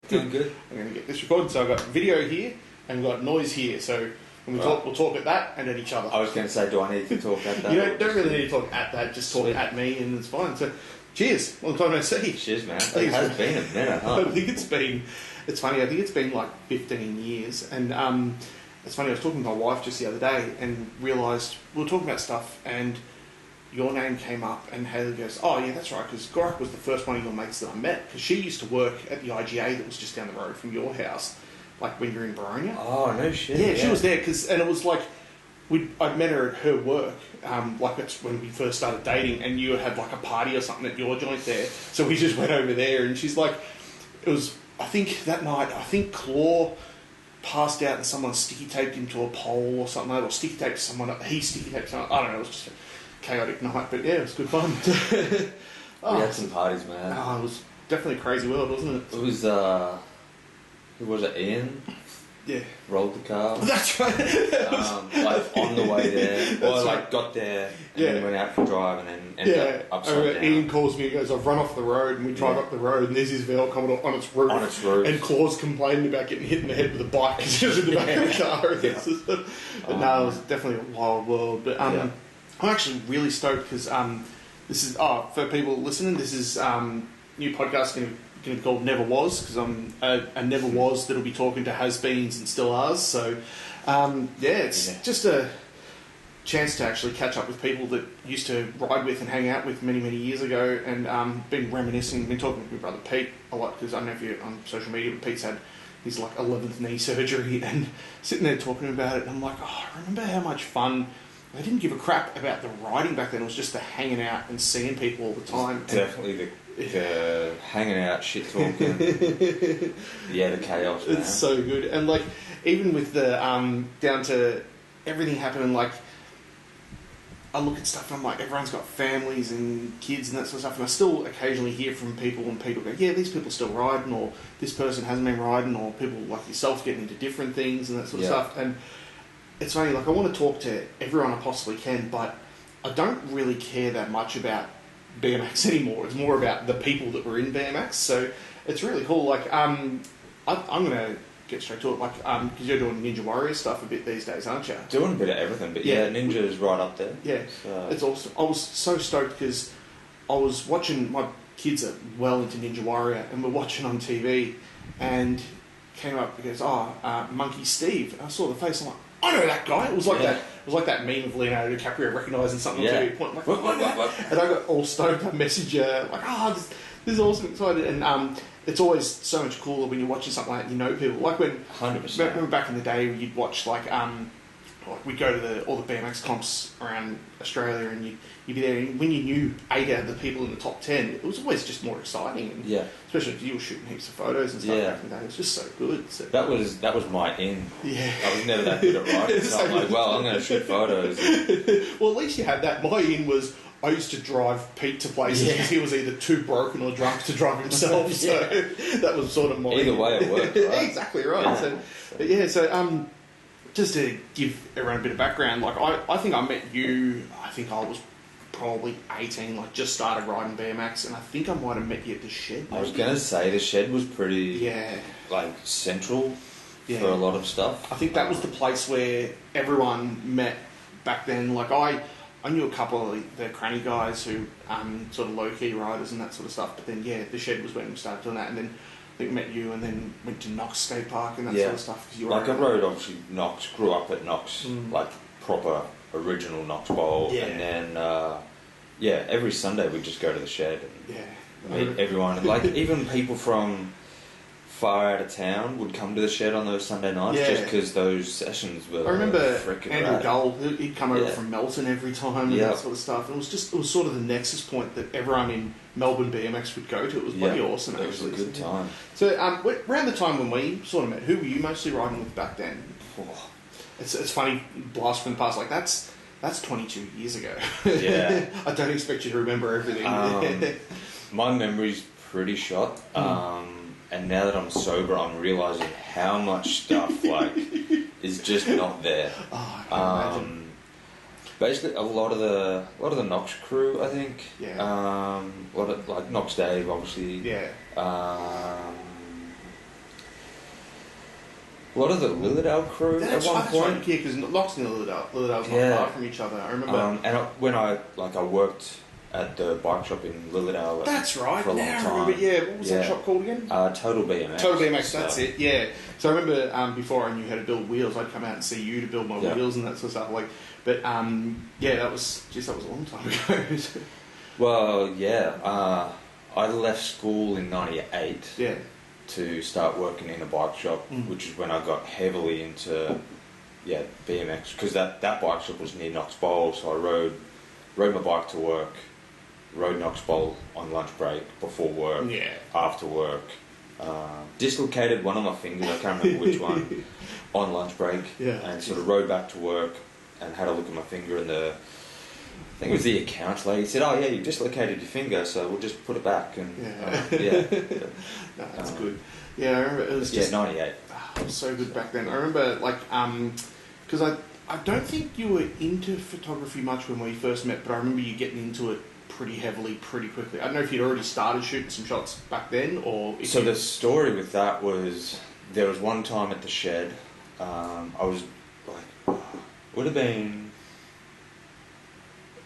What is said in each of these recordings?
Doing good. I'm going to get this recorded. So I've got video here and we've got noise here. So when we talk, we'll talk at that and at each other. I was going to say, do I need to talk at that? You don't really need to talk at that. Just talk at me and it's fine. So cheers. Long time no see. Cheers, man. It has been a minute, huh? I think it's funny. I think it's been like 15 years. And it's funny. I was talking to my wife just the other day and realised we were talking about stuff and your name came up and Haley goes, oh yeah, that's right, because Gorak was the first one of your mates that I met, because she used to work at the IGA that was just down the road from your house, like when you were in Baronia. Oh, no shit. Yeah, she was there, and it was like, I'd met her at her work, like it's when we first started dating, and you had like a party or something at your joint there, so we just went over there, and she's like, I think that night, Claw passed out and someone sticky taped him to a pole or something, or sticky taped someone, he sticky taped someone, I don't know, it was just chaotic night, but yeah, it was good fun. We had some parties, man. Oh, it was definitely a crazy world, wasn't it? It was, who was it, Ian? Yeah. Rolled the car. That's right. Like on the way there. Or like got there and then went out for a drive and then ended up upside down. Ian calls me and goes, I've run off the road, and we drive up the road and there's his vehicle coming on its roof. On its roof. And Claw's complaining about getting hit in the head with a bike because he was in the back of the car. But no, it was definitely a wild world. But I'm actually really stoked because this is, for people listening, this is new podcast going to be called Never Was, because I'm a Never Was that'll be talking to has-beens and still ours. So, it's just a chance to actually catch up with people that used to ride with and hang out with many, many years ago, and been reminiscing, been talking with my brother Pete a lot, because I don't know if you're on social media, but Pete's had his like 11th knee surgery, and sitting there talking about it, and I'm like, I remember how much fun. I didn't give a crap about the riding back then. It was just the hanging out and seeing people all the time. Definitely the hanging out, shit talking. The chaos, man. It's so good. And like, even with the down to everything happening, like, I look at stuff and I'm like, everyone's got families and kids and that sort of stuff, and I still occasionally hear from people, and people go, yeah, these people still riding, or this person hasn't been riding, or people like yourself getting into different things and that sort of stuff. And it's funny, like, I want to talk to everyone I possibly can, but I don't really care that much about BMX anymore. It's more about the people that were in BMX. So it's really cool. Like, I'm going to get straight to it, like, because you're doing Ninja Warrior stuff a bit these days, aren't you? Doing a bit of everything, but Ninja is right up there. Yeah, so. It's awesome. I was so stoked because I was watching, my kids are well into Ninja Warrior, and we're watching on TV, and came up and goes, Monkey Steve. And I saw the face, I'm like, I know that guy. It was like that. It was like that meme of Leonardo DiCaprio recognising something on TV. Point, like, what? And I got all stoked. I messaged her like, this is awesome, excited. And it's always so much cooler when you're watching something like that. You know people. Like when 100%. Remember back in the day, you'd watch like we'd go to all the BMX comps around Australia, and you'd be there. And when you knew 8 out of the people in the top 10, it was always just more exciting. And especially if you were shooting heaps of photos and stuff back in the day. It was just so good. So. That was my in. Yeah. I was never that good at riding, so I'm like, well, I'm going to shoot photos. Well, at least you had that. My in was, I used to drive Pete to places because he was either too broken or drunk to drive himself. So that was sort of my Either way it worked, right? Exactly right. So just to give everyone a bit of background, like I think I met you, I think I was probably 18, like just started riding BMX, and I think I might have met you at the shed. Maybe. I was going to say the shed was pretty like central for a lot of stuff. I think that was the place where everyone met back then. Like I knew a couple of the cranny guys who sort of low-key riders and that sort of stuff, but then the shed was when we started doing that, and then I think met you and then went to Knox Skate Park and that sort of stuff. You like I rode obviously Knox, grew up at Knox, like proper original Knox Bowl, and then every Sunday we'd just go to the shed and meet everyone, and like even people from far out of town would come to the shed on those Sunday nights just because those sessions were. I remember Andrew rad. Gull, he'd come over from Melton every time and that sort of stuff. And it was sort of the nexus point that everyone in Melbourne BMX would go to. It was bloody awesome, actually. It was a good time. So around the time when we sort of met, who were you mostly riding with back then? It's funny, blast from the past, like that's 22 years ago. Yeah. I don't expect you to remember everything. My memory's pretty shot. And now that I'm sober, I'm realising how much stuff like is just not there. Oh, I can imagine. Basically, a lot of the Knox crew, I think. Yeah. A lot of like Knox Dave, obviously. Yeah. a lot of the Lilydale crew at one point. Right, yeah, because Knox and Lilydale's not far from each other. I remember. When I worked at the bike shop in Lilydale. That's right. For a long time. I remember, yeah. What was that shop called again? Total BMX. Total BMX. That's it. Yeah. So I remember before I knew how to build wheels, I'd come out and see you to build my wheels and that sort of stuff. Like, but that was a long time ago. Well, yeah. I left school in '98. Yeah. To start working in a bike shop, which is when I got heavily into BMX, because that bike shop was near Knox Bowl, so I rode my bike to work, rode Knox Bowl on lunch break, before work, after work, dislocated one of my fingers, I can't remember which one, on lunch break, and sort of rode back to work and had a look at my finger, and I think it was the accounts lady said, "Oh yeah, you dislocated your finger, so we'll just put it back." And no, that's good. Yeah, I remember it was just '98. It was so good back then. I remember because I don't think you were into photography much when we first met, but I remember you getting into it pretty heavily, pretty quickly. I don't know if you'd already started shooting some shots back then, or so. The story with that was there was one time at the shed. I was like, would have been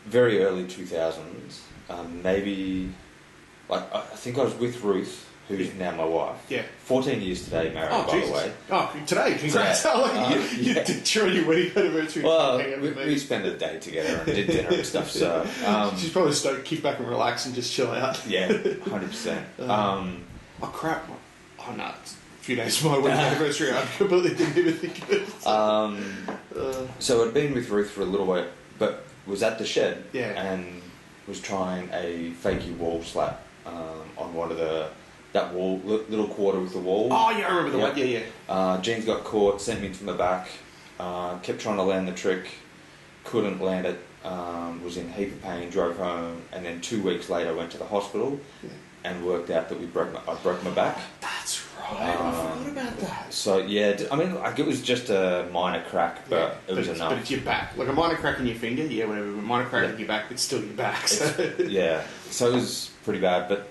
very early 2000s, maybe, like, I think I was with Ruth, who's now my wife. Yeah. 14 years today, married, by the way. Oh, today, congrats. You did your wedding anniversary. Well, we spent a day together and did dinner and stuff, so... she's probably stoked to kick back and relax and just chill out. Yeah, 100%. Oh, crap. Oh, no, it's a few days from my wedding anniversary. I completely didn't even think of it. So I'd been with Ruth for a little while, but was at the shed and was trying a fakey wall slap on one of that wall, little quarter with the wall. Oh yeah, I remember the one. Yeah. Jeans got caught, sent me to the back, kept trying to land the trick, couldn't land it, was in a heap of pain, drove home, and then 2 weeks later went to the hospital and worked out that I broke my back. That's right. I forgot about that. So yeah, I mean, like, it was just a minor crack, but it was enough. But it's your back, like a minor crack in your finger, whatever. A minor crack in your back, it's still your back. So. So it was pretty bad, but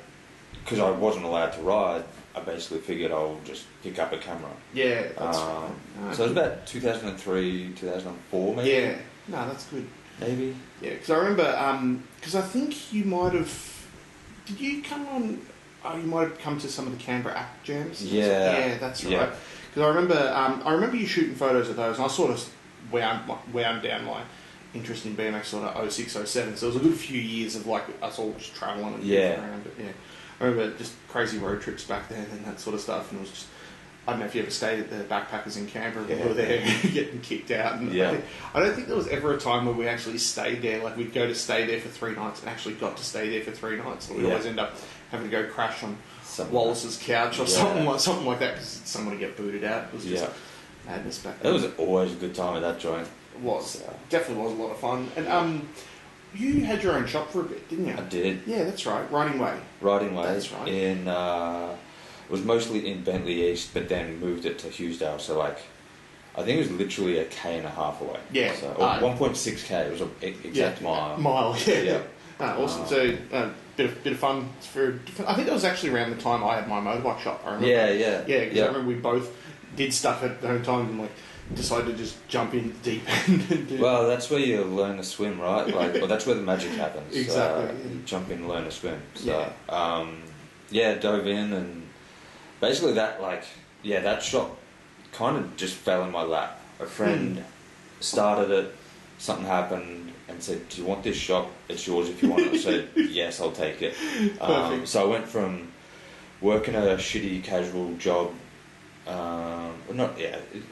because I wasn't allowed to ride, I basically figured I'll just pick up a camera. Yeah, that's right. No, so it was about 2003, 2004, maybe. Yeah, no, that's good. Maybe. Yeah, because I remember, because I think you might have. Did you come on? Oh, you might have come to some of the Canberra Act Jams. Yeah, that's right. Because I remember you shooting photos of those, and I sort of wound down my interest in BMX sort of 06, 07. So it was a good few years of like us all just travelling and around. But I remember just crazy road trips back then and that sort of stuff. And it was just, I don't know if you ever stayed at the Backpackers in Canberra. We were there getting kicked out. And I don't think there was ever a time where we actually stayed there. Like we'd go to stay there for 3 nights and actually got to stay there for 3 nights. And we'd always end up having to go crash on Wallace's couch or something like that because someone would get booted out. It was just madness back then. It was always a good time at that joint. It was. Definitely was a lot of fun. And you had your own shop for a bit, didn't you? I did. Yeah, that's right. Riding Way. That's right. It was mostly in Bentley East, but then moved it to Hughesdale. So like, I think it was literally a K and a half away. Yeah. So, or 1.6K. It was an exact mile. Yeah. Awesome. So bit of fun. I think that was actually around the time I had my motorbike shop. I remember. Yeah. Because I remember we both did stuff at the same time and like decided to just jump in the deep end. And do well, that's where you learn to swim, right? Like, well, that's where the magic happens. Exactly. You jump in and learn to swim. So, dove in and basically that shop kind of just fell in my lap. A friend started it, something happened, and said, "Do you want this shop? It's yours if you want it." I said, "Yes, I'll take it." So I went from working a shitty casual job,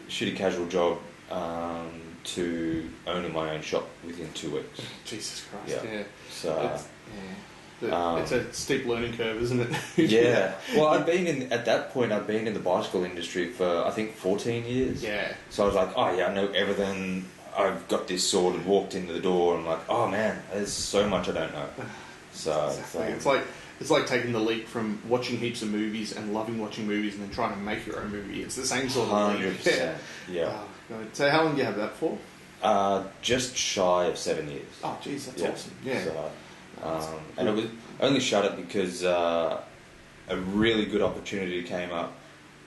shitty casual job, to owning my own shop within 2 weeks. Jesus Christ! Yeah. So. It's a steep learning curve, isn't it? Yeah. Well, at that point, I'd been in the bicycle industry for, I think, 14 years. Yeah. So I was like, oh yeah, I know everything. I've got this sorted. Walked into the door, and I'm like, oh man, there's so much I don't know. So exactly. It's like taking the leap from watching heaps of movies and loving watching movies and then trying to make your own movie. It's the same sort of leap. 100%. Yeah. So how long do you have that for? Just shy of 7 years. Oh, geez, that's awesome. Yeah. So, and it was only shut it because a really good opportunity came up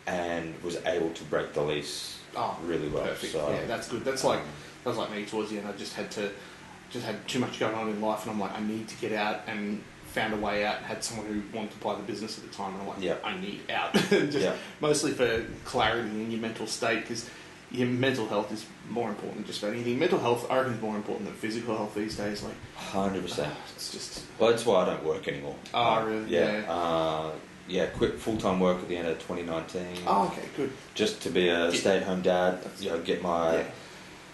and was able to break the lease really well. Perfect. So, yeah, that's good. That was like me towards the end. I just had too much going on in life, and I'm like, I need to get out, and found a way out. Had someone who wanted to buy the business at the time, and I'm like, I need out. Mostly for clarity in your mental state, because your mental health is more important than just about anything. Mental health, I reckon, is more important than physical health these days. Like 100%. It's just. Well, that's why I don't work anymore. Oh, really? Yeah. Quit full-time work at the end of 2019. Oh, okay, good. Just to be a stay-at-home dad. Get my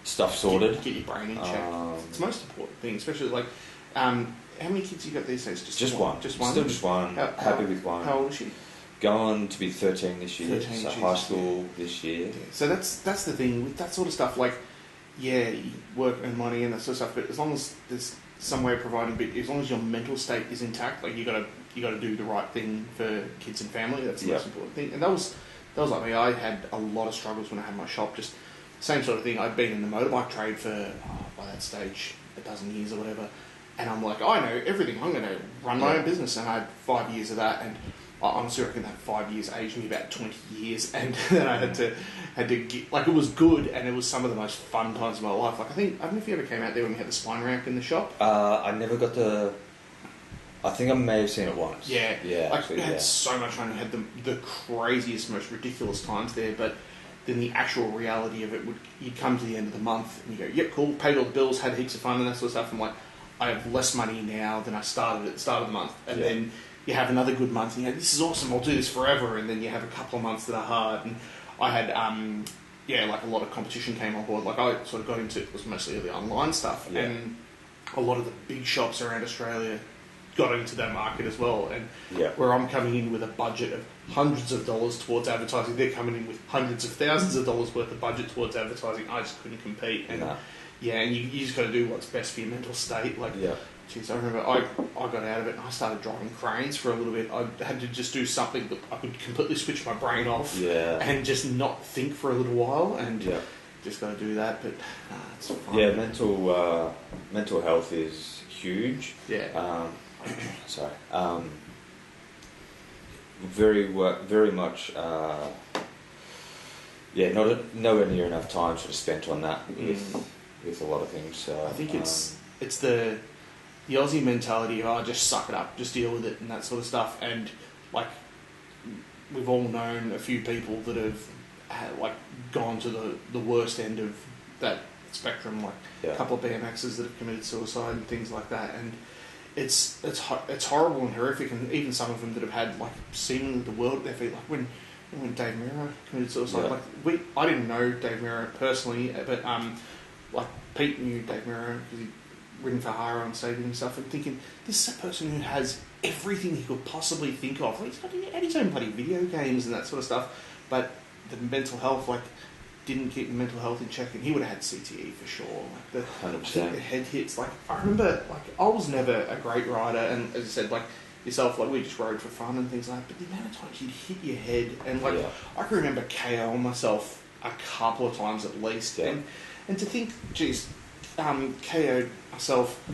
stuff sorted. Get your brain in check. It's the most important thing, especially like. How many kids you got these days? Just one. Just one. Still just one. Happy with one. How old is she? Going to be 13 this year. So high school this year. Yeah. So that's the thing with that sort of stuff. Like, you work and money and that sort of stuff, but as long as there's some way of providing, but as long as your mental state is intact, like you got to do the right thing for kids and family. That's the most important thing. And that was like me. I had a lot of struggles when I had my shop. Just same sort of thing. I'd been in the motorbike trade for by that stage 12 years or whatever. And I'm like, I know everything. I'm going to run my own business. And I had 5 years of that. And I honestly reckon that 5 years aged me about 20 years. And then I had to get, like, it was good. And it was some of the most fun times of my life. Like, I don't know if you ever came out there when we had the spine ramp in the shop. I never got to, I think I may have seen it once. Yeah. Like, actually, we had so much fun. We had the craziest, most ridiculous times there. But then the actual reality of it you'd come to the end of the month and you go, yep, cool, paid all the bills, had heaps of fun and that sort of stuff. I'm like, I have less money now than I started at the start of the month. And then you have another good month and you go, this is awesome, I'll do this forever. And then you have a couple of months that are hard. And I had, like a lot of competition came on board. Like I sort of got into, it was mostly the online stuff. Yeah. And a lot of the big shops around Australia got into that market as well. And where I'm coming in with a budget of hundreds of dollars towards advertising, they're coming in with hundreds of thousands of dollars worth of budget towards advertising. I just couldn't compete. And and you just got to do what's best for your mental state. Like, geez, I remember I got out of it and I started driving cranes for a little bit. I had to just do something that I could completely switch my brain off and just not think for a little while. And just got to do that. But it's fine. Yeah, mental health is huge. Yeah. Sorry. Very much. Nowhere near enough time sort of spent on that with a lot of things. So I think it's the Aussie mentality of just suck it up, just deal with it, and that sort of stuff. And like we've all known a few people that have gone to the worst end of that spectrum, like a couple of BMXers that have committed suicide and things like that. And it's horrible and horrific, and even some of them that have had like seemingly the world at their feet. Like when Dave Mirra committed suicide, I didn't know Dave Mirra personally, but like Pete knew Dave Mirra because he'd ridden for Hara on stadium and stuff, and thinking this is a person who has everything he could possibly think of. Like, he's had his own bloody video games and that sort of stuff, but the mental health didn't keep the mental health in check, and he would have had CTE for sure. Like the 100%. The head hits. Like I remember, I was never a great rider, and as I said, like yourself, we just rode for fun and things like that. But the amount of times you'd hit your head, and I can remember KO myself a couple of times at least, and to think, geez, KO'd myself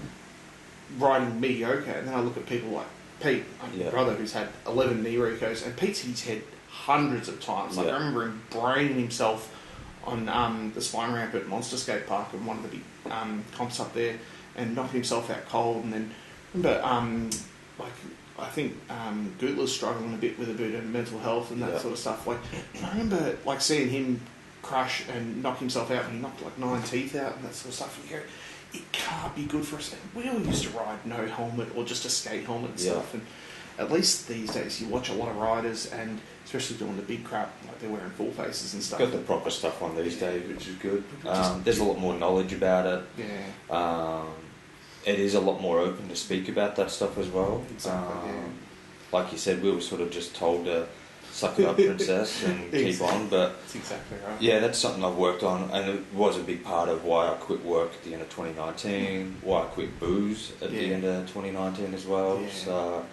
riding mediocre, and then I look at people like Pete, my brother, who's had 11 knee recos, and Pete's hit his head hundreds of times. Like I remember him braining himself on the spine ramp at Monster Skate Park and one of the big comps up there, and knocking himself out cold. And then remember, I think Gootler's struggling a bit with a bit of mental health and that sort of stuff. Like I remember seeing him crash and knock himself out, and he knocked 9 teeth out and that sort of stuff. And you go, it can't be good for us. We all used to ride no helmet or just a skate helmet and stuff. And at least these days you watch a lot of riders, and especially doing the big crap, like they're wearing full faces and stuff. Got the proper stuff on these days, which is good. There's a lot more knowledge about it. Yeah. It is a lot more open to speak about that stuff as well. Exactly, like you said, we were sort of just told to suck it up, princess, and keep on. But that's exactly right. Yeah, that's something I've worked on, and it was a big part of why I quit work at the end of 2019, why I quit booze at the end of 2019 as well. Yeah. So,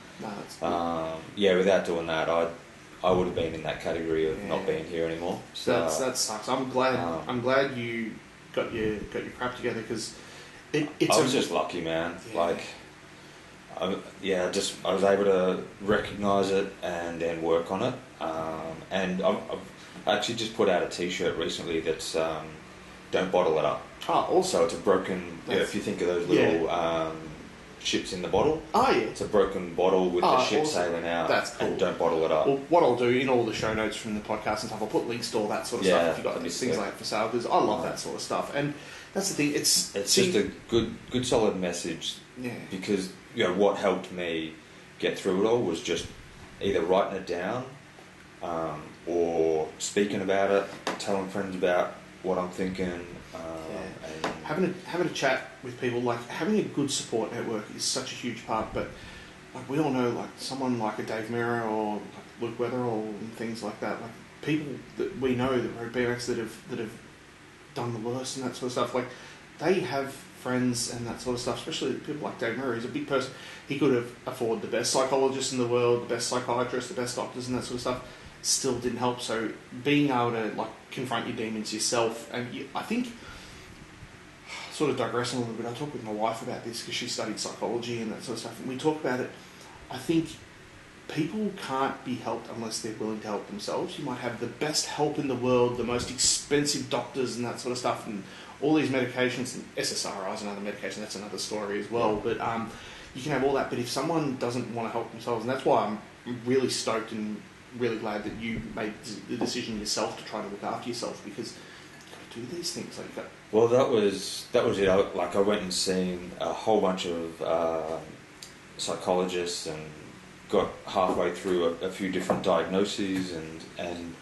no, without doing that, I would have been in that category of not being here anymore. So that sucks. I'm glad you got your crap together, because I was just lucky, man. Yeah. I was able to recognise it and then work on it. And I've actually just put out a T-shirt recently that's "Don't bottle it up." Oh, also so it's a broken. If you think of those little ships in the bottle. Oh yeah, it's a broken bottle with the ship sailing out. That's cool. And don't bottle it up. Well, what I'll do in all the show notes from the podcast and stuff, I'll put links to all that sort of stuff if you've got things like that for sale, because I love that sort of stuff. And that's the thing. It's just a good solid message. Yeah. Because what helped me get through it all was just either writing it down, or speaking about it, telling friends about what I'm thinking. And having a chat with people, like having a good support network is such a huge part. But like we all know, like someone like a Dave Mirra or like Luke Weatherall and things like that, like people that we know that rode BMX that have done the worst and that sort of stuff. Like they have friends and that sort of stuff. Especially people like Dave Mirra. He's a big person. He could have afforded the best psychologists in the world, the best psychiatrists, the best doctors, and that sort of stuff. Still didn't help. So being able to like confront your demons yourself, and I think. Sort of digressing a little bit, I talk with my wife about this because she studied psychology and that sort of stuff, and we talk about it. I think people can't be helped unless they're willing to help themselves. You might have the best help in the world, the most expensive doctors and that sort of stuff, and all these medications, and SSRIs and other medications, that's another story as well, but you can have all that, but if someone doesn't want to help themselves, and that's why I'm really stoked and really glad that you made the decision yourself to try to look after yourself, because do these things like that. Well, that was it. I went and seen a whole bunch of psychologists and got halfway through a few different diagnoses, and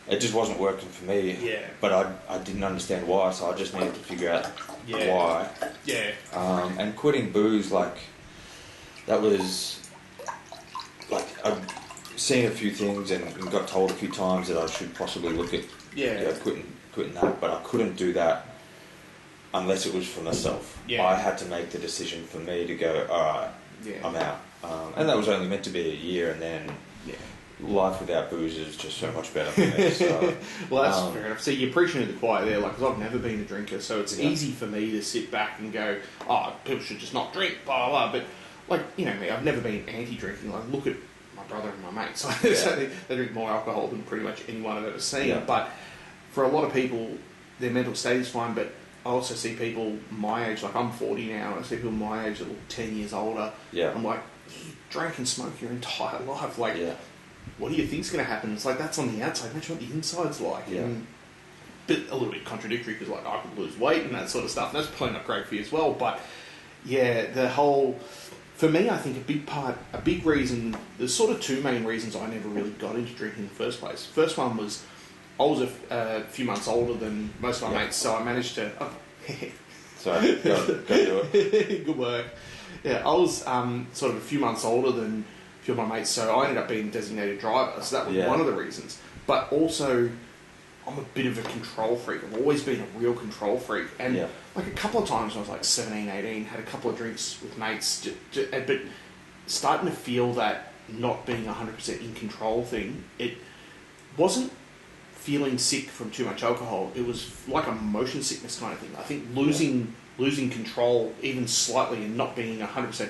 it just wasn't working for me. Yeah. But I didn't understand why, so I just needed to figure out why. Yeah. And quitting booze, that was I'd seen a few things and got told a few times that I should possibly look at quitting that, but I couldn't do that unless it was for myself. Yeah. I had to make the decision for me to go, alright, I'm out. And that was only meant to be a year, and then life without booze is just so much better for me. So, well, that's fair enough. See, you're preaching to the choir there, because I've never been a drinker, so it's easy for me to sit back and go, people should just not drink, blah, blah, blah. But, me, I've never been anti-drinking. Like, look at my brother and my mates. So they drink more alcohol than pretty much anyone I've ever seen. Yeah. But for a lot of people, their mental state is fine, but I also see people my age, like I'm 40 now, and I see people my age that are 10 years older. Yeah. I'm like, you drank and smoked your entire life. Like, what do you think's going to happen? It's like, that's on the outside. Imagine what the inside's like. Yeah. And, but a little bit contradictory, because I could lose weight and that sort of stuff, and that's probably not great for you as well. But the whole, for me, I think a big reason, there's sort of two main reasons I never really got into drinking in the first place. First one was, I was a few months older than most of my mates, so I managed to... Sorry, go do it. Good work. Yeah, I was sort of a few months older than a few of my mates, so I ended up being a designated driver, so that was one of the reasons. But also, I'm a bit of a control freak. I've always been a real control freak. And a couple of times when I was like 17, 18, had a couple of drinks with mates, but starting to feel that not being 100% in control thing, it wasn't feeling sick from too much alcohol. It was like a motion sickness kind of thing. I think losing control even slightly and not being 100%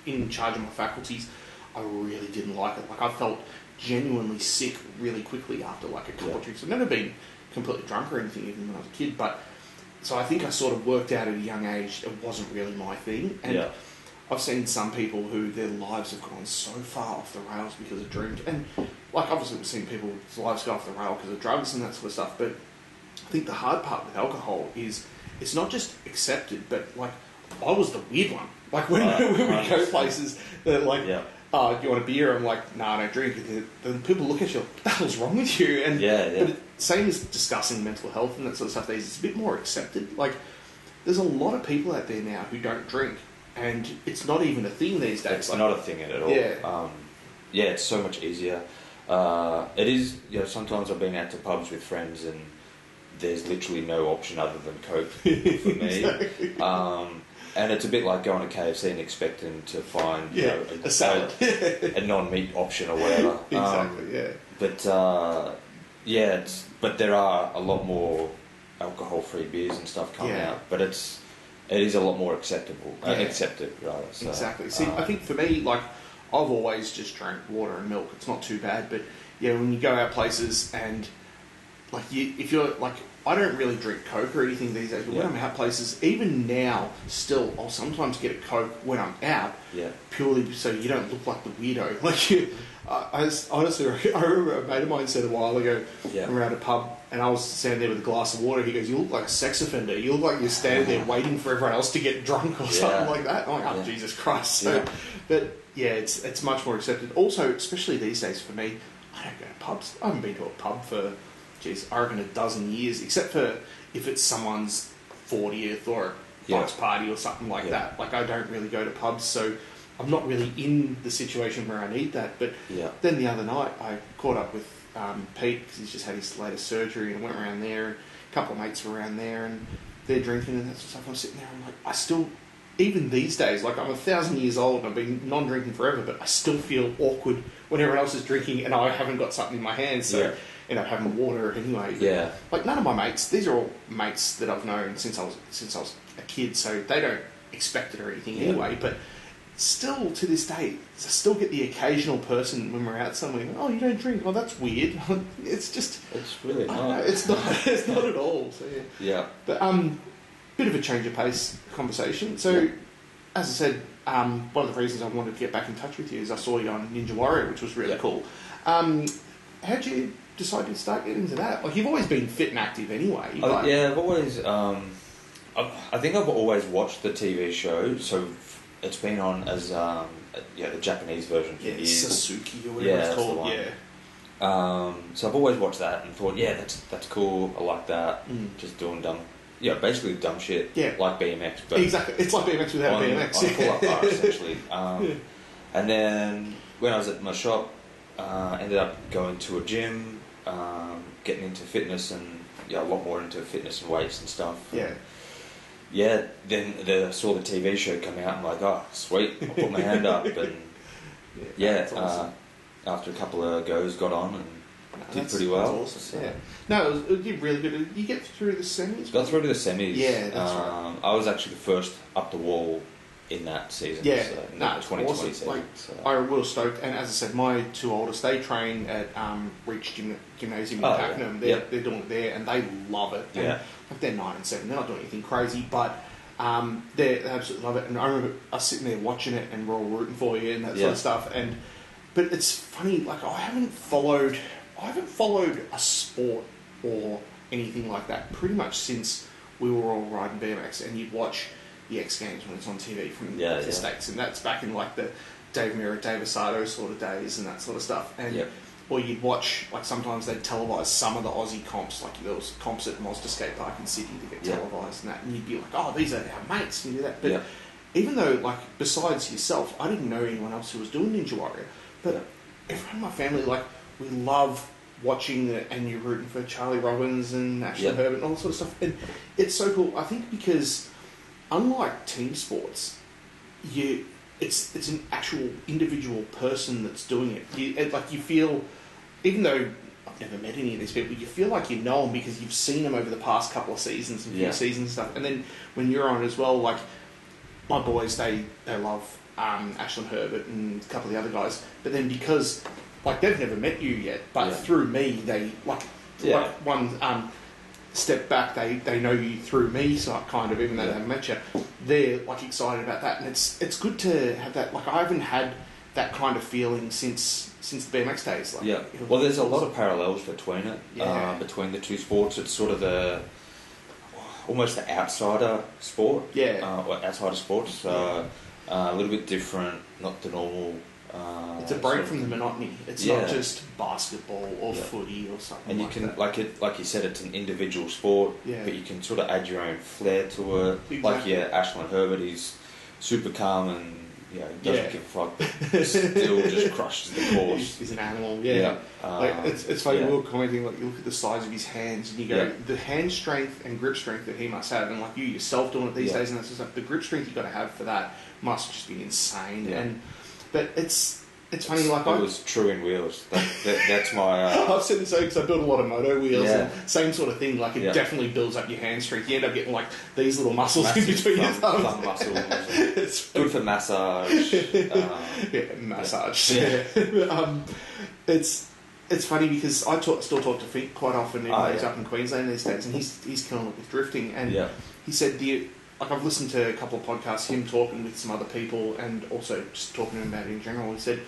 in charge of my faculties, I really didn't like it. Like I felt genuinely sick really quickly after like a couple of drinks. I've never been completely drunk or anything even when I was a kid, but so I think I sort of worked out at a young age it wasn't really my thing. And I've seen some people who their lives have gone so far off the rails because of drink, and like obviously we've seen people's lives go off the rail because of drugs and that sort of stuff, but I think the hard part with alcohol is it's not just accepted, but like I was the weird one. Like when we go places that like, do you want a beer? I'm like, nah, I don't drink. Then people look at you like, what the hell's wrong with you? And but same as discussing mental health and that sort of stuff, it's a bit more accepted. Like there's a lot of people out there now who don't drink, and it's not even a thing these days. It's not a thing at all. It's so much easier. It is, sometimes I've been out to pubs with friends and there's literally no option other than Coke for me. And it's a bit like going to KFC and expecting to find a salad, a non-meat option or whatever. But there are a lot more alcohol-free beers and stuff coming out. But it's it is a lot more acceptable. Accepted, rather. So, exactly. See, I think for me, like, I've always just drank water and milk. It's not too bad, but yeah, when you go out places and like if you're like, I don't really drink Coke or anything these days, but when I'm out places, even now, still, I'll sometimes get a Coke when I'm out, purely so you don't look like the weirdo. Like, honestly, I remember a mate of mine said a while ago, we were at a pub, and I was standing there with a glass of water. He goes, "You look like a sex offender. You look like you're standing there waiting for everyone else to get drunk or something like that." I'm like, "Oh, Jesus Christ!" So, but yeah, it's much more accepted. Also, especially these days for me, I don't go to pubs. I haven't been to a pub for, I reckon a dozen years, except for if it's someone's 40th or a box party or something like that. Like, I don't really go to pubs, so I'm not really in the situation where I need that. But then the other night, I caught up with Pete, because he's just had his latest surgery, and went around there, and a couple of mates were around there, and they're drinking and that sort of stuff. I'm sitting there, and I'm like, I still, even these days, like, I'm 1,000 years old and I've been non-drinking forever, but I still feel awkward when everyone else is drinking and I haven't got something in my hand, so end up having water anyway. But, like, none of my mates, these are all mates that I've known since I was a kid, so they don't expect it or anything anyway, but still, to this day, I still get the occasional person when we're out somewhere, "Oh, you don't drink? Oh, that's weird." It's just... It's really not. It's not at all. So, But, bit of a change of pace conversation. So, as I said, one of the reasons I wanted to get back in touch with you is I saw you on Ninja Warrior, which was really cool. How'd you decide to start getting into that? Like, you've always been fit and active anyway. I've always... I think I've always watched the TV show, so it's been on as the Japanese version for years. Sasuke or whatever it's called. So I've always watched that and thought, that's cool. I like that. Just doing basically dumb shit. Like BMX. But exactly, it's like BMX without BMX. On pull-up bar, essentially. And then when I was at my shop, ended up going to a gym, getting into fitness and a lot more into fitness and weights and stuff. Then I saw the TV show come out and I'm like, oh, sweet, I'll put my hand up, and awesome. After a couple of goes, got on and did pretty well. That's awesome. So. No, it did really good. Did you get through the semis? Got through to the semis. Yeah, that's right. I was actually the first up the wall in that season. Yeah, so, in the 2020 awesome. season. Like, so. I was stoked, and as I said, my two oldest, they train at Reach Gymnasium in Pakenham. They're doing it there, and they love it. And, like, they're 9 and 7. They're not doing anything crazy, but they absolutely love it. And I remember us sitting there watching it, and we're all rooting for you and that sort of stuff. But it's funny, like, I haven't followed a sport or anything like that pretty much since we were all riding BMX, and you'd watch the X Games when it's on TV from the States, and that's back in like the Dave Mirra, Dave Asado sort of days and that sort of stuff. And or you'd watch, like, sometimes they'd televise some of the Aussie comps, like there was comps at Mazda Skate Park in Sydney to get televised and that, and you'd be like, oh, these are our mates, and you do that. But even though, like, besides yourself, I didn't know anyone else who was doing Ninja Warrior, but everyone in my family, like, we love watching it, and you're rooting for Charlie Robbins and Ashley Herbert and all that sort of stuff. And it's so cool, I think, because unlike team sports, it's an actual individual person that's doing it. You feel, even though I've never met any of these people, you feel like you know them because you've seen them over the past couple of seasons and few seasons and stuff. And then when you're on it as well, like, my boys, they love Ashley Herbert and a couple of the other guys. But then because, like, they've never met you yet, but through me, they, like one step back, they know you through me, so kind of, even though they haven't met you, they're, like, excited about that. And it's good to have that. Like, I haven't had that kind of feeling since the BMX days. Like, well, there's a lot of parallels between it, between the two sports. It's sort of almost the outsider sport, or outsider sports. A little bit different, not the normal. It's a break from the monotony. It's not just basketball or footy or something. And you can, like you said, it's an individual sport, but you can sort of add your own flair to it. Exactly. Like Ashland Herbert, he's super calm and doesn't give a fuck, but still just crushes the course. He's an animal. Like, it's funny. We were commenting, like, you look at the size of his hands and you go, the hand strength and grip strength that he must have, and like you yourself doing it these days, and that's just like the grip strength you got to have for that must just be insane. But it's It's funny, like it was true in wheels. That's my. I've said this because I build a lot of moto wheels. And same sort of thing. Like it definitely builds up your hamstrings. You end up getting like these little muscles in between your thumbs. Thumb muscles. It's good for massage. Massage. Yeah. It's funny because I still talk to Fink quite often. He's up in Queensland these days, and he's killing it with drifting. And he said like I've listened to a couple of podcasts, him talking with some other people, and also just talking to him about it in general. He said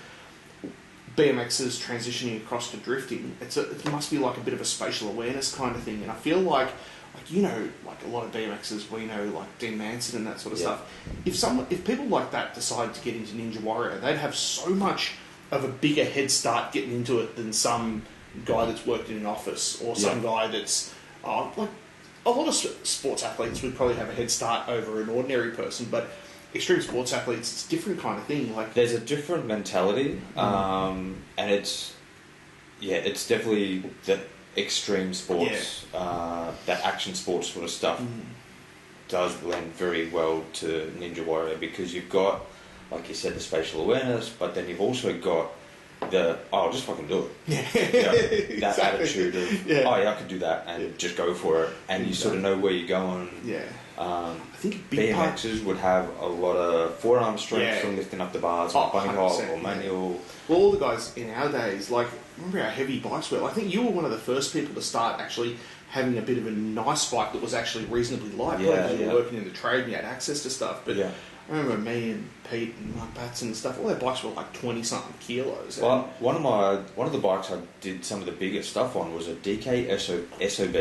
BMXers transitioning across to drifting, it must be like a bit of a spatial awareness kind of thing. And I feel like a lot of BMXers, we know like Dean Manson and that sort of stuff. If people like that decide to get into Ninja Warrior, they'd have so much of a bigger head start getting into it than some guy that's worked in an office or some guy that's like a lot of sports athletes would probably have a head start over an ordinary person, but extreme sports athletes, it's a different kind of thing. Like there's a different mentality, and it's definitely that extreme sports, that action sports sort of stuff does blend very well to Ninja Warrior because you've got, like you said, the spatial awareness, but then you've also got I'll just fucking do it. That attitude of, I could do that and just go for it, and you sort of know where you're going. I think BMXers would have a lot of forearm strength from lifting up the bars, or bunny hop, or manual. Well, all the guys in our days, like, remember how heavy bikes were? I think you were one of the first people to start actually having a bit of a nice bike that was actually reasonably light. You were working in the trade and you had access to stuff, but I remember me and Pete and Mark Batson and stuff, all their bikes were like 20-something kilos. Well, one of the bikes I did some of the biggest stuff on was a DK SOB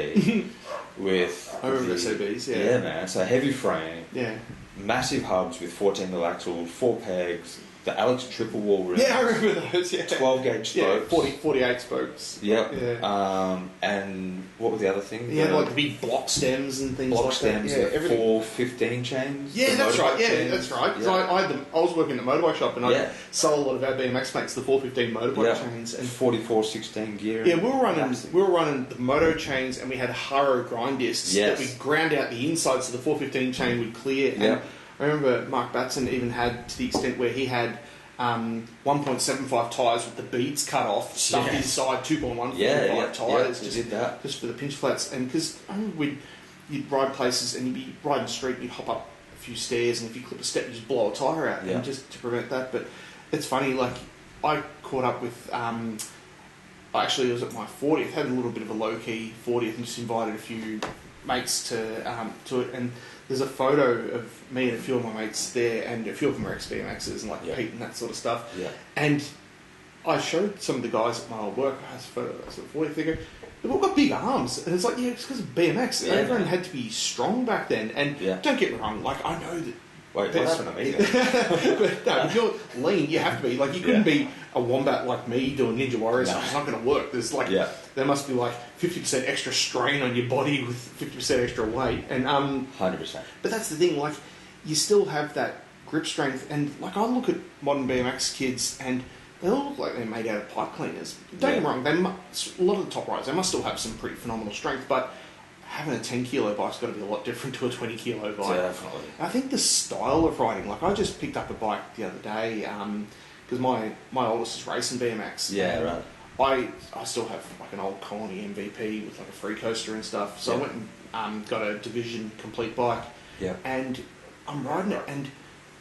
with... I remember SOBs, Yeah, man. So heavy frame. Yeah. Massive hubs with 14mm axles, 4 pegs, the Alex triple wall rim. Yeah, I remember those, 12 gauge spokes. 48 spokes. Yep. Yeah. And what were the other things? Yeah, like the big block stems and things like that. Yeah, everything. 415 chains. Yeah, that's right. That's right. Because I was working at the motorbike shop and I sold a lot of our BMX mates the 415 motorbike chains and 4416 gear. Yeah, we were running the moto chains and we had Haro grind discs that we ground out the inside so the 415 chain would clear. And I remember Mark Batson even had, to the extent where he had 1.75 tyres with the beads cut off, stuffed inside 2.1 tyres, just for the pinch flats. And because I remember you'd ride places and you'd be riding the street and you'd hop up a few stairs and if you clip a step you just blow a tyre out and just to prevent that. But it's funny, like I caught up with actually it was at my 40th, had a little bit of a low-key 40th and just invited a few mates to it, and there's a photo of me and a few of my mates there, and a few of them are ex-BMXers and like Pete and that sort of stuff. Yeah. And I showed some of the guys at my old work, I had a photo of 40th, they go, they've all got big arms. And it's like, it's because of BMX. Everyone had to be strong back then. And don't get me wrong, like I know that... Wait, what's happened to me then? But no, if you're lean, you have to be. Like, you couldn't be a wombat like me doing Ninja Warrior stuff. It's not going to work. There's like, there must be like 50% extra strain on your body with 50% extra weight. And 100%. But that's the thing, like, you still have that grip strength. And like, I look at modern BMX kids and they all look like they're made out of pipe cleaners. Don't get me wrong, a lot of the top riders, they must still have some pretty phenomenal strength, but having a 10 kilo bike's got to be a lot different to a 20 kilo bike. Definitely. I think the style of riding, like I just picked up a bike the other day because my oldest is racing BMX. Yeah, right. I still have like an old Colony MVP with like a free coaster and stuff. So I went and got a Division complete bike. Yeah. And I'm riding it and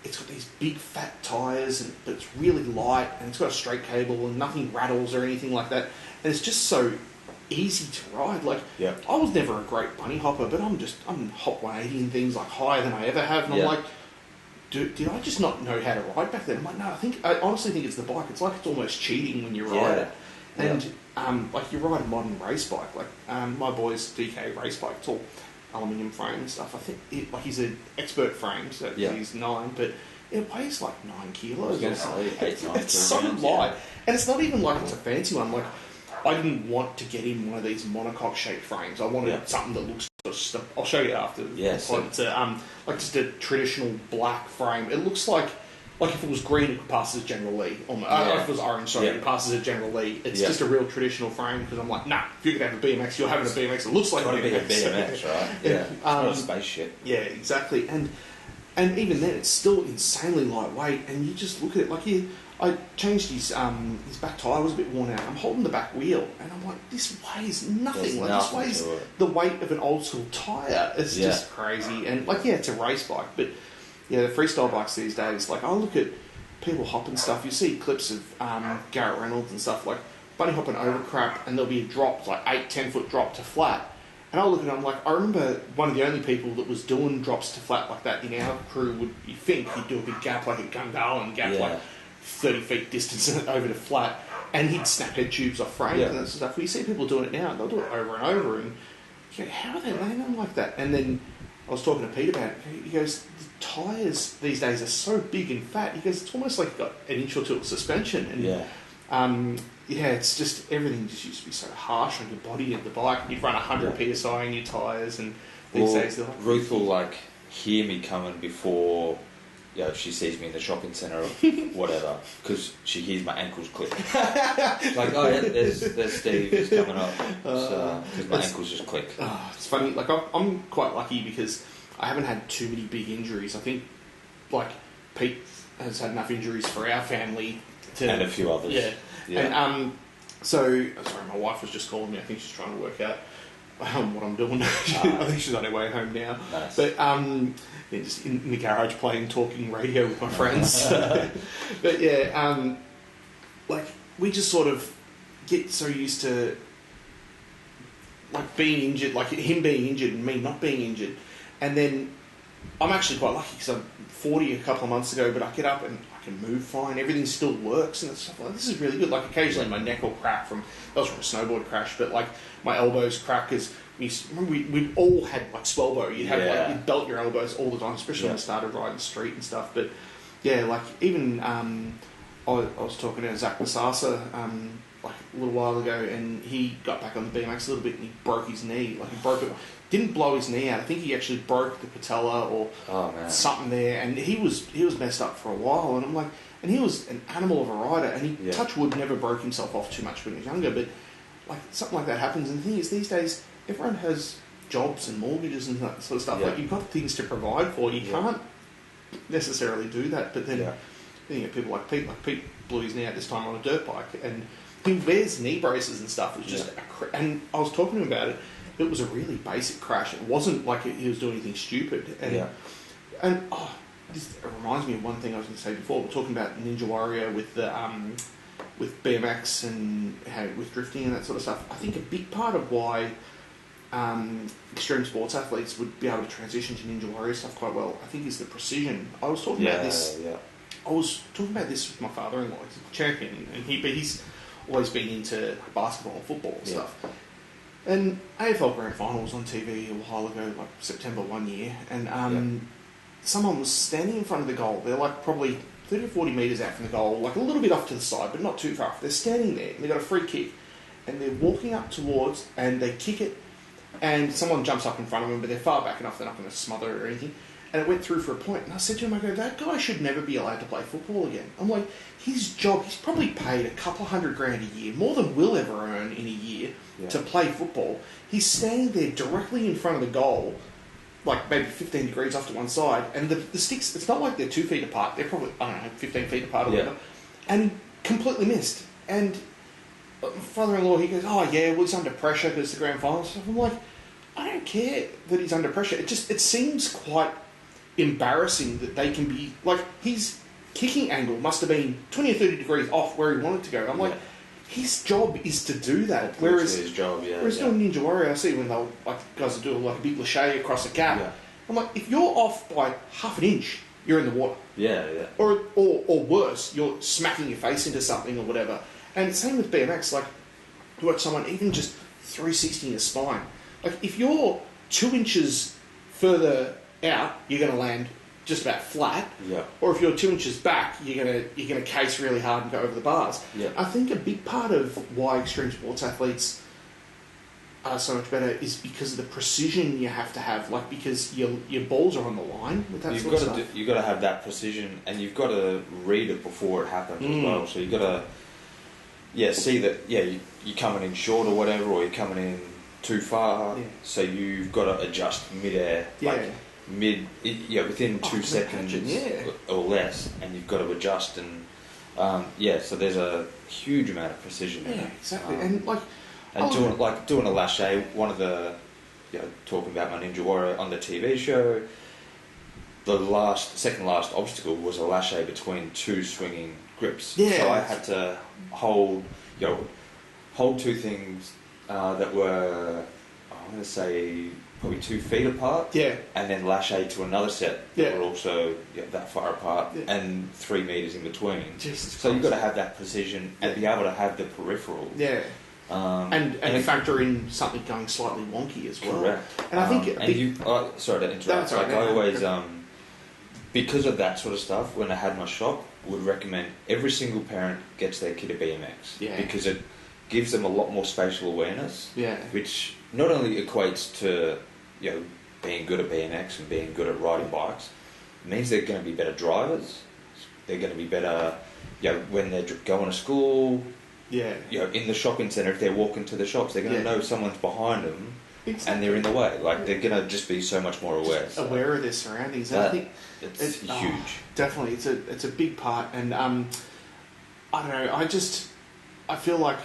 it's got these big fat tyres but it's really light and it's got a straight cable and nothing rattles or anything like that. And it's just so easy to ride. Like, I was never a great bunny hopper, but I'm hop 180 and things like higher than I ever have. And I'm like, did I just not know how to ride back then? I'm like, no, I honestly think it's the bike. It's like it's almost cheating when you ride it. And like you ride a modern race bike, like my boy's DK race bike, it's all aluminium frame and stuff. I think he's an expert frame, so he's 9, but it weighs like 9 kilos. It's so light, and it's not even like it's a fancy one. Like, I didn't want to get in one of these monocoque shaped frames. I wanted something that looks just... I'll show you after. Yes. It's like just a traditional black frame. It looks like if it was green, it could pass as General Lee. If it was orange, it passes as General Lee. It's just a real traditional frame because I'm like, nah, if you could have a BMX, you're having a BMX that looks like a BMX. Be a BMX, right? Yeah. It's not a spaceship. Yeah, exactly. And even then, it's still insanely lightweight. And you just look at it like I changed his back tyre was a bit worn out. I'm holding the back wheel, and I'm like, this weighs nothing. This weighs the weight of an old school tyre. It's just crazy. And it's a race bike, but the freestyle bikes these days. Like I look at people hopping stuff. You see clips of Garrett Reynolds and stuff like bunny hopping over crap, and there'll be a drop, like 8-10 foot drop to flat. And I'll look at it, I'm like, I remember one of the only people that was doing drops to flat like that in our crew would, you think, he'd do a big gap like a Gungahlin gap, like 30 feet distance over to flat, and he'd snap head tubes off frames and that sort of stuff. Well, you see people doing it now, and they'll do it over and over, and you go, how are they landing like that? And then I was talking to Pete about it. He goes, the tyres these days are so big and fat. He goes, it's almost like you've got an inch or two of suspension. And it's just, everything just used to be so harsh on your body and the bike. You'd run 100 PSI in your tyres, and these days they're like... Ruth will, hear me coming before, if she sees me in the shopping centre or whatever, because she hears my ankles click. It's like, there's Steve, he's coming up. Because my ankles just click. It's funny, I'm quite lucky because I haven't had too many big injuries. I think, Pete has had enough injuries for our family to... And a few others. Yeah. And sorry, my wife was just calling me. I think she's trying to work out what I'm doing. I think she's on her way home now. Nice. But just in the garage playing talking radio with my friends. But we just sort of get so used to being injured, him being injured and me not being injured, and then I'm actually quite lucky because I'm 40 a couple of months ago, but I get up and I can move fine. Everything still works and stuff like this is really good. Occasionally my neck will crack that was from a snowboard crash, but my elbows crack because we all had swellbow. You'd have you'd belt your elbows all the time, especially when I started riding the street and stuff. But even I was talking to Zach Masasa a little while ago, and he got back on the BMX a little bit and he broke his knee. He broke it. Didn't blow his knee out. I think he actually broke the patella or something there, and he was messed up for a while. And I'm like, and he was an animal of a rider, and he touch wood never broke himself off too much when he was younger. But something like that happens. And the thing is, these days everyone has jobs and mortgages and that sort of stuff. You've got things to provide for. You can't necessarily do that. But then you get people like Pete blew his knee out this time on a dirt bike, and he wears knee braces and stuff. It was just and I was talking to him about it. It was a really basic crash. It wasn't like he was doing anything stupid. And this reminds me of one thing I was going to say before. We're talking about Ninja Warrior with the with BMX and with drifting and that sort of stuff. I think a big part of why extreme sports athletes would be able to transition to Ninja Warrior stuff quite well, I think, is the precision. I was talking about this. I was talking about this with my father-in-law. He's a champion, and he's always been into basketball and football and stuff. And AFL Grand Final was on TV a while ago, September one year, and someone was standing in front of the goal. They're probably 30 or 40 metres out from the goal, a little bit off to the side, but not too far off. They're standing there, and they've got a free kick, and they're walking up towards, and they kick it, and someone jumps up in front of them, but they're far back enough they're not going to smother it or anything. And it went through for a point. And I said to him, that guy should never be allowed to play football again. I'm like, his job, he's probably paid a couple $100,000 a year, more than we'll ever earn in a year, to play football. He's standing there directly in front of the goal, maybe 15 degrees off to one side, and the sticks, it's not like they're 2 feet apart, they're probably, 15 feet apart or whatever, and he completely missed. And my father-in-law, he goes, he's under pressure because it's the grand final stuff. I'm like, I don't care that he's under pressure. It seems quite embarrassing that they can be his kicking angle must have been 20 or 30 degrees off where he wanted to go. I'm like, his job is to do that. Whereas his job, whereas doing Ninja Warrior, I see when they'll guys are doing a big lachey across a gap. I'm like, if you're off by half an inch, you're in the water. Or worse, you're smacking your face into something or whatever. And same with BMX. You watch someone even just 360 your spine. If you're 2 inches further out, you're going to land just about flat. Or if you're 2 inches back, you're going to case really hard and go over the bars. I think a big part of why extreme sports athletes are so much better is because of the precision you have to have. Because your balls are on the line with that sort of stuff. You've got to have that precision, and you've got to read it before it happens as well. So you've got to see that you're coming in short or whatever, or you're coming in too far. So you've got to adjust mid-air. Within 2 seconds or less, and you've got to adjust. And So there's a huge amount of precision in it. Exactly. Doing a lache, one of the, talking about my Ninja Warrior on the TV show, the second last obstacle was a lache between two swinging grips. Yeah. So I had to hold two things that were, I'm going to say, probably 2 feet apart. Yeah. And then lache to another set that were also that far apart, and 3 meters in between. So you've got to have that precision and be able to have the peripheral. Yeah. And factor in something going slightly wonky as well. Correct. And I think... sorry to interrupt. I always, because of that sort of stuff, when I had my shop, would recommend every single parent gets their kid a BMX. Yeah. Because it gives them a lot more spatial awareness. Yeah. Which not only equates to, being good at BMX and being good at riding bikes, it means they're going to be better drivers. They're going to be better, when they're going to school. Yeah. In the shopping centre, if they're walking to the shops, they're going to know someone's behind them, and they're in the way. They're going to just be so much more aware. Aware of their surroundings. And I think it's huge. Definitely, it's a big part. And I don't know. I feel like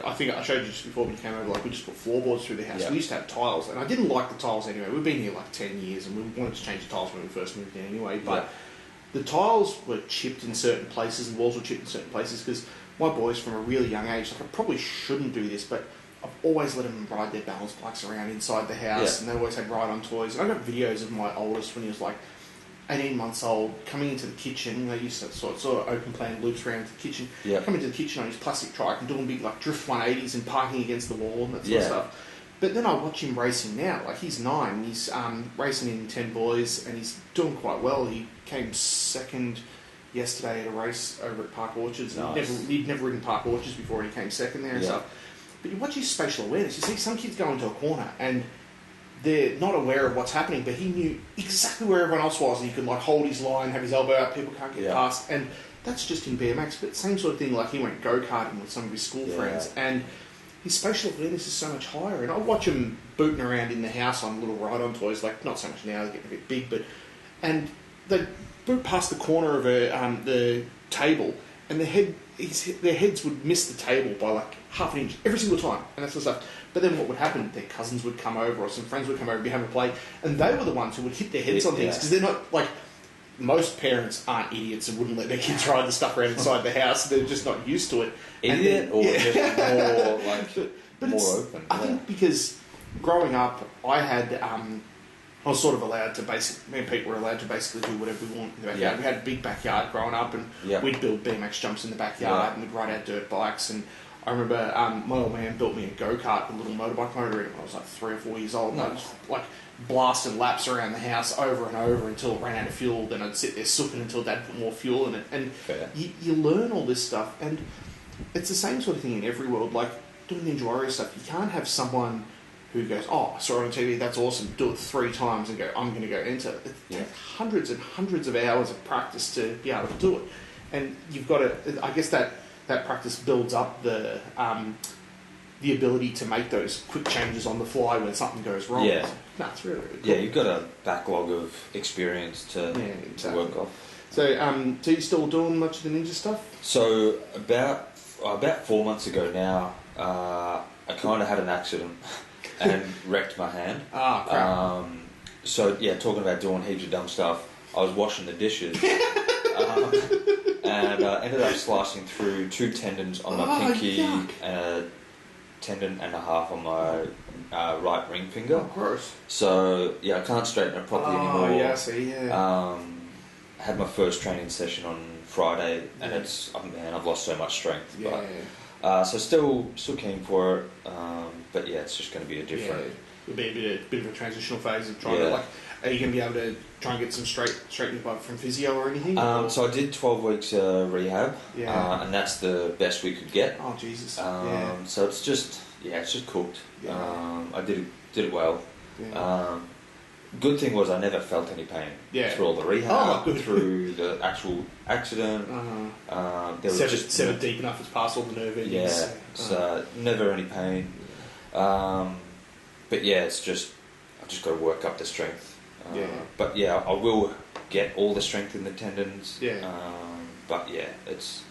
I think I showed you just before we came over. We just put floorboards through the house. We used to have tiles, and I didn't like the tiles anyway. We've been here 10 years, and we wanted to change the tiles when we first moved in anyway. But the tiles were chipped in certain places, and walls were chipped in certain places because my boys, from a really young age, I probably shouldn't do this, but I've always let them ride their balance bikes around inside the house, and they always had ride-on toys. And I got videos of my oldest when he was 18 months old, coming into the kitchen. They used to sort of open plan loops around the kitchen. Coming into the kitchen on his plastic trike and doing big drift 180s and parking against the wall and that sort of stuff. But then I watch him racing now. He's 9. He's racing in 10 boys, and he's doing quite well. He came second yesterday at a race over at Park Orchards. Nice. He'd never ridden Park Orchards before, and he came second there and stuff. But you watch his spatial awareness. You see some kids go into a corner and they're not aware of what's happening, but he knew exactly where everyone else was, and he could hold his line, have his elbow out, people can't get past. And that's just in BMX, but same sort of thing. He went go-karting with some of his school friends, and his spatial awareness is so much higher. And I watch him booting around in the house on little ride-on toys, not so much now, they're getting a bit big, and they boot past the corner of the table, and their heads would miss the table by half an inch every single time, and that sort of stuff. But then what would happen? Their cousins would come over, or some friends would come over and be having a play, and they were the ones who would hit their heads on things, because they're not most parents aren't idiots and wouldn't let their kids ride the stuff around inside the house. They're just not used to it. Idiot, or just more but more open. I think because growing up, I was sort of allowed to me and Pete were allowed to basically do whatever we want in the backyard. We had a big backyard growing up, and we'd build BMX jumps in the backyard, and we'd ride our dirt bikes. And I remember my old man built me a go-kart with a little motorbike motor in it when I was 3 or 4 years old. And I was blasting laps around the house over and over until it ran out of fuel. Then I'd sit there souping until Dad put more fuel in it. And you learn all this stuff, and it's the same sort of thing in every world. Doing Ninja Warrior stuff, you can't have someone who goes, I saw it on TV, that's awesome, do it 3 times and go, I'm going to go enter. It takes hundreds and hundreds of hours of practice to be able to do it. And you've got to, I guess that practice builds up the ability to make those quick changes on the fly when something goes wrong. Yeah. No, it's really, really cool. Yeah, you've got a backlog of experience to work off. So, so you're still doing much of the ninja stuff? So, about 4 months ago now, I kind of had an accident and wrecked my hand. Ah, crap. So, talking about doing heaps of dumb stuff, I was washing the dishes and ended up slicing through 2 tendons on my pinky and a tendon and a half on my right ring finger. Oh, gross. So, I can't straighten it properly anymore. Oh, yeah, I see, I had my first training session on Friday, and I've lost so much strength. Yeah. But, so still keen for it, but it's just going to be a different... Yeah. It'll be a bit of a transitional phase of trying to, are you going to be able to try and get some straightening from physio or anything? So I did 12 weeks rehab, and that's the best we could get. Oh, Jesus. So it's just cooked. Yeah. I did it well. Yeah. Good thing was I never felt any pain through all the rehab, through the actual accident. There was set it deep enough, it's past all the nerve endings. So never any pain. But it's just I've just got to work up the strength. But I will get all the strength in the tendons. But it's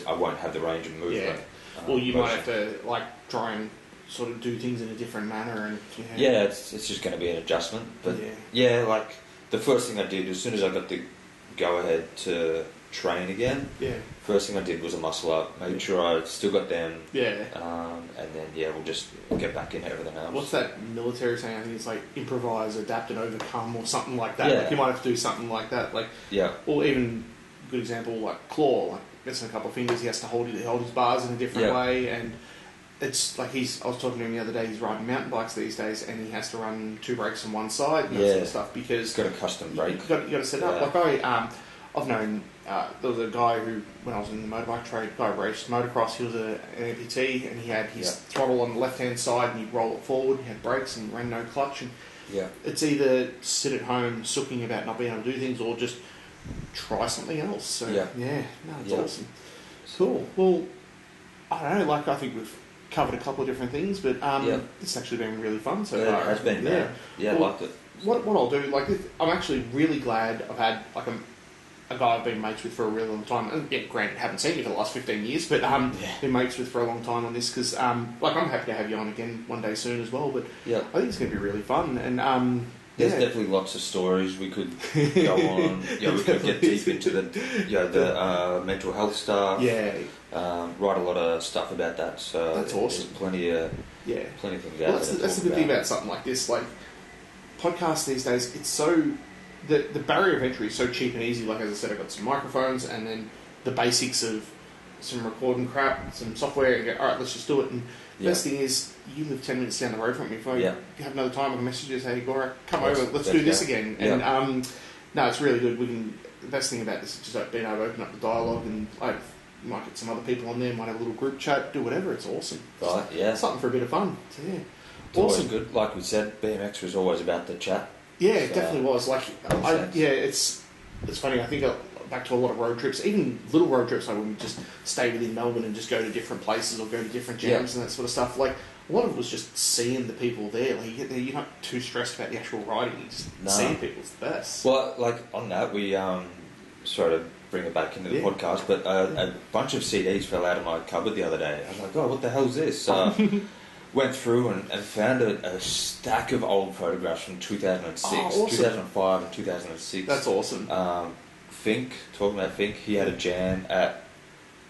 I won't have the range of movement. Well, you might have to like try and sort of do things in a different manner, and it's just going to be an adjustment. But like the first thing I did as soon as I got the go ahead to train again, first thing I did was a muscle up, made sure I still got them, and then we'll just get back into everything else. What's that military saying? I think it's like improvise, adapt, and overcome, or something like that. Like you might have to do something like that, like or even good example like Claw, like missing a couple of fingers, he has to hold his bars in a different way, and it's like I was talking to him the other day. He's riding mountain bikes these days, and he has to run 2 brakes on one side and that sort of stuff because he's got a custom brake. You got to set it up. Like I've known there was a guy who, when I was in the motorbike trade, guy raced motocross. He was an amputee, and he had his throttle on the left hand side, and he'd roll it forward. He had brakes and ran no clutch. And it's either sit at home sooking about not being able to do things, or just try something else. So it's awesome. Cool. Well, I don't know. Like I think we've covered a couple of different things, but it's actually been really fun so far. It has been. Well, I liked it. What I'll do, like, I'm actually really glad I've had like a guy I've been mates with for a really long time. And granted, haven't seen you for the last 15 years, but been mates with for a long time on this because, like, I'm happy to have you on again one day soon as well. But I think it's going to be really fun, and there's definitely lots of stories we could go on. We could get deep into the mental health stuff. Write a lot of stuff about that. So that's awesome. There's plenty of things out there. That's the good thing about something like this. Like podcasts these days, it's so the barrier of entry is so cheap and easy. Like as I said, I've got some microphones and then the basics of some recording crap, some software. And go, all right, let's just do it. And the best thing is, you live 10 minutes down the road from me. If I have another time, I can message you, say, hey, Gorak, come over, let's do this again. And no, it's really good. The best thing about this is just being able to open up the dialogue, and I might get some other people on there, might have a little group chat, do whatever. It's awesome. Right, something for a bit of fun. So, it's awesome. Good. Like we said, BMX was always about the chat. Yeah, it definitely was. Like, it's funny. I think back to a lot of road trips, even little road trips, like when we just stay within Melbourne and just go to different places or go to different jams and that sort of stuff. Like, a lot of it was just seeing the people there. Like, you get there, you're not too stressed about the actual riding. You just seeing people. It's the best. Well, like on that, we sort of bring it back into the podcast, but a bunch of CDs fell out of my cupboard the other day. I was like, oh, what the hell's this? Went through and found a stack of old photographs from 2006, awesome. 2005 and 2006. That's awesome. Talking about Fink, he had a jam at...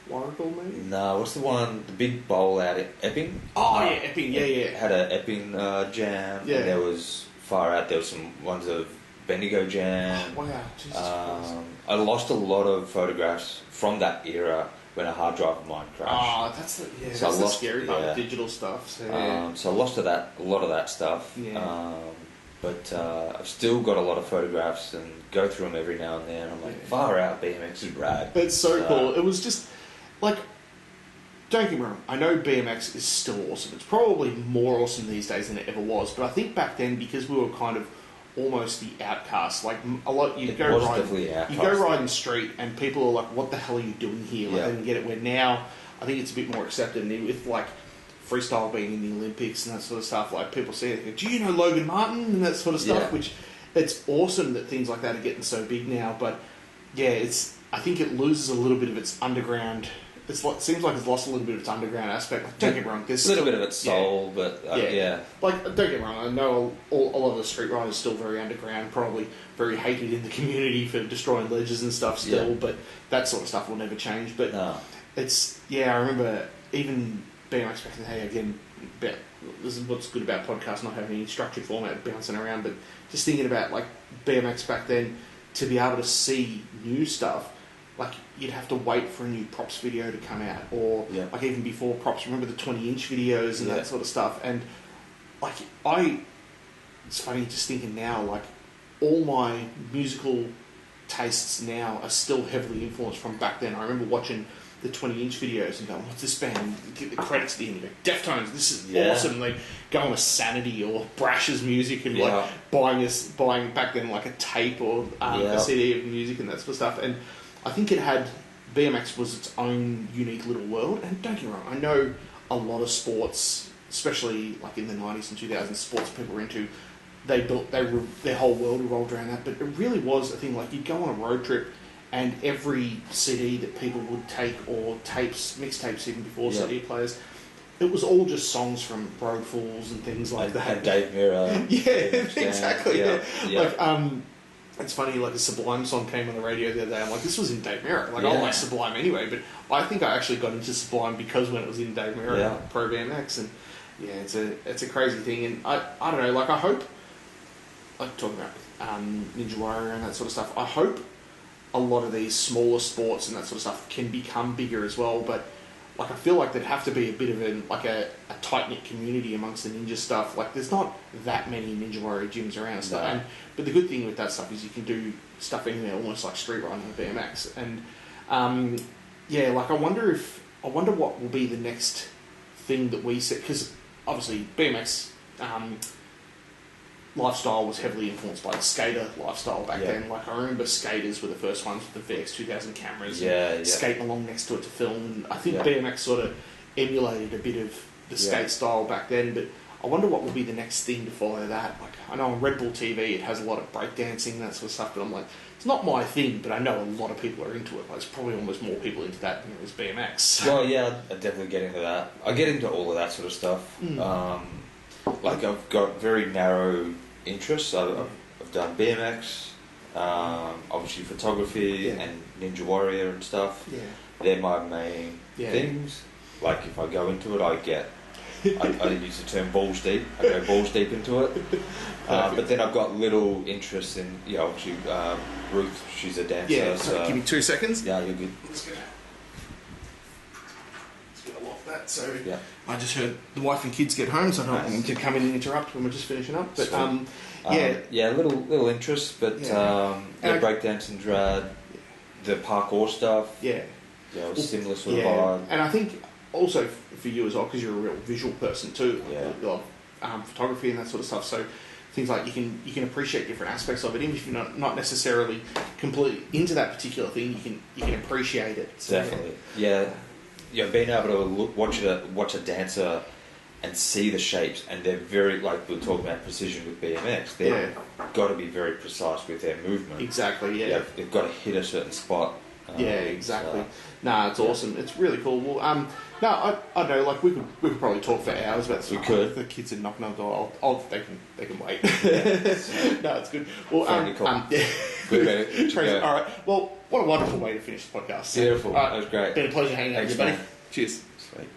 Warragul, maybe? No, what's the one, the big bowl out at Epping? Oh, yeah, Epping, yeah. Had a Epping jam, and there was, far out, there was some ones of Bendigo jam. Oh, wow, Jesus Christ. I lost a lot of photographs from that era when a hard drive of mine crashed. Oh, that's the scary part of digital stuff. So, so I lost a lot of that stuff. Yeah. But I've still got a lot of photographs and go through them every now and then. I'm like, far out, BMX is rad. It's so cool. It was just, like, don't get me wrong, I know BMX is still awesome. It's probably more awesome these days than it ever was. But I think back then, because we were kind of almost the outcasts, like a lot, you go riding street and people are like, what the hell are you doing here? Like, they didn't get it. Where now, I think it's a bit more accepted, and with like freestyle being in the Olympics and that sort of stuff, like people see it, they go, do you know Logan Martin and that sort of stuff, which it's awesome that things like that are getting so big now. But I think it loses a little bit of its underground. It seems like it's lost a little bit of its underground aspect. Like, don't get me wrong, there's a little bit of its soul, but like, don't get me wrong, I know a lot of the street riders are still very underground, probably very hated in the community for destroying ledges and stuff still, but that sort of stuff will never change. But it's I remember even BMX back in the day, again, this is what's good about podcasts, not having any structured format, bouncing around, but just thinking about like BMX back then, to be able to see new stuff. Like, you'd have to wait for a new props video to come out, or like even before props, remember the 20-inch videos and that sort of stuff. And like, it's funny just thinking now, like, all my musical tastes now are still heavily influenced from back then. I remember watching the 20-inch videos and going, what's this band? Give the credits to the end, you go, Deftones, this is awesome. Like, going to Sanity or Brash's music and like buying back then like a tape or a CD of music and that sort of stuff. And I think BMX was its own unique little world. And don't get me wrong, I know a lot of sports, especially like in the 90s and 2000s, sports people were into, their whole world revolved around that. But it really was a thing, like, you'd go on a road trip and every CD that people would take, or mixtapes even before CD players, it was all just songs from Road Fools and things like that. And Dave Mirra. Exactly. Like, it's funny, like a Sublime song came on the radio the other day. I'm like, this was in Dave Mirra. Like, I like Sublime anyway, but I think I actually got into Sublime because when it was in Dave Mirra, Pro BMX, and it's a crazy thing. And I don't know, like, I hope, like talking about Ninja Warrior and that sort of stuff, I hope a lot of these smaller sports and that sort of stuff can become bigger as well, but like I feel like there'd have to be a bit of a tight-knit community amongst the ninja stuff. Like there's not that many Ninja Warrior gyms around and stuff. But the good thing with that stuff is you can do stuff in there almost like street riding with BMX. And like I wonder what will be the next thing that we set, because obviously BMX lifestyle was heavily influenced by the skater lifestyle back then. Like I remember skaters were the first ones with the VX 2000 cameras, skating along next to it to film. And I think BMX sort of emulated a bit of the skate style back then. But I wonder what will be the next thing to follow that. Like I know on Red Bull TV it has a lot of breakdancing, that sort of stuff. But I'm like, it's not my thing. But I know a lot of people are into it. Like, there's probably almost more people into that than there is BMX. Well, yeah, I definitely get into that. I get into all of that sort of stuff. Like I've got very narrow interests. I've done BMX, obviously photography and Ninja Warrior and stuff. They're my main things. Like if I go into it, I use the term balls deep. I go balls deep into it. But then I've got little interests in, obviously Ruth, she's a dancer. Yeah, so give me 2 seconds. Yeah, you're good. Let's get off that. So I just heard the wife and kids get home, so I don't want them to come in and interrupt when we're just finishing up. But little interest, but breakdancing's rad. The parkour stuff. It was similar sort of vibe. And I think also for you as well, because you're a real visual person too. You love photography and that sort of stuff. So things like you can appreciate different aspects of it, even if you're not necessarily completely into that particular thing. You can appreciate it. So, definitely, being able to watch a dancer and see the shapes, and they're very, like we were talking about precision with BMX, they've got to be very precise with their movement. Exactly, they've got to hit a certain spot. Exactly. It's awesome. It's really cool. Well, I don't know. Like we could probably talk for hours about this. We could. The kids are knocking on the door. They can wait. No, it's good. Well, Good. All right. Well, what a wonderful way to finish the podcast. Beautiful. Right. That was great. Been a pleasure hanging out with you, buddy. Man. Cheers. Sweet.